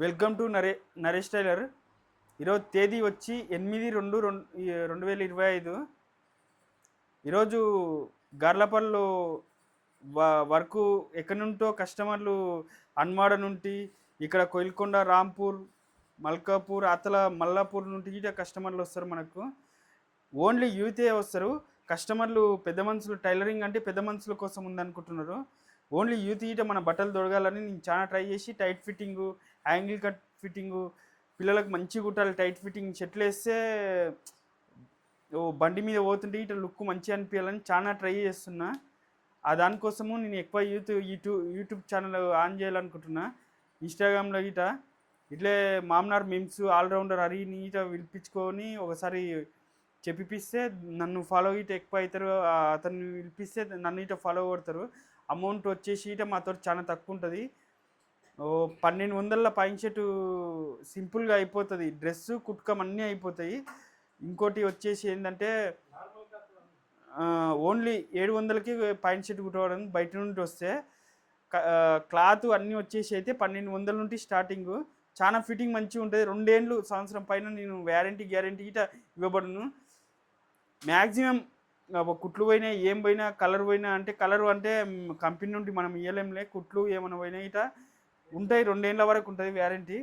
Welcome to Naresh tailor. ఈరోజు తేదీ వచ్చి 8/2/2025. ఈరోజు గార్లపల్లిలో వర్క్ ఎక్కడి నుంటో కస్టమర్లు హన్మాడ నుండి ఇక్కడ కోయిల్కొండ, రాంపూర్, మల్కాపూర్, అతల మల్లాపూర్ నుండి ఇట కస్టమర్లు వస్తారు. మనకు ఓన్లీ యూతే వస్తారు. కస్టమర్లు పెద్ద మనుషులు, టైలరింగ్ అంటే పెద్ద మనుషుల కోసం ఉందనుకుంటున్నారు. ఓన్లీ యూత్ ఈట మన బట్టలు దొరకాలని నేను చాలా ట్రై చేసి tight fitting, angle cut fitting, పిల్లలకు మంచి కుట్టాలి. టైట్ ఫిట్టింగ్ షర్ట్లు వేస్తే ఓ బండి మీద పోతుంటే ఇట లుక్ మంచిగా అనిపించాలని చాలా ట్రై చేస్తున్నా. ఆ దానికోసము నేను ఎక్కువ యూట్యూబ్ ఛానల్ ఆన్ చేయాలనుకుంటున్నా. ఇన్స్టాగ్రామ్లో ఇట ఇట్లే మామ్నార్ మిమ్స్ ఆల్రౌండర్ హరిని ఇట పిలిపించుకొని ఒకసారి చెప్పిస్తే నన్ను ఫాలో ఇట ఎక్కువ అవుతారు. అతన్ని పిలిపిస్తే నన్ను ఇట ఫాలో కొడతారు. అమౌంట్ వచ్చేసి ఇట మాతో చాలా తక్కువ ఉంటుంది. 1200 పైన షర్టు సింపుల్గా అయిపోతుంది. డ్రెస్సు కుట్కం అన్నీ అయిపోతాయి. ఇంకోటి వచ్చేసి ఏంటంటే ఓన్లీ 700కి పైన షర్ట్ కుట్టవడం బయట నుండి వస్తే క్లాత్ అన్నీ వచ్చేసి అయితే 1200 నుండి స్టార్టింగు. చాలా ఫిట్టింగ్ మంచిగా ఉంటుంది. 2 ఏళ్ళు సంవత్సరం పైన నేను గ్యారంటీ ఇట ఇవ్వబడును. మ్యాక్సిమం కుట్లు పోయినా ఏం పోయినా కలర్ పోయినా అంటే కంపెనీ నుండి మనం ఇవ్వలేంలే. కుట్లు ఏమైనా పోయినా ఇట ఉంటాయి. 2 ఏళ్ళ వరకు ఉంటుంది వ్యారంటీ.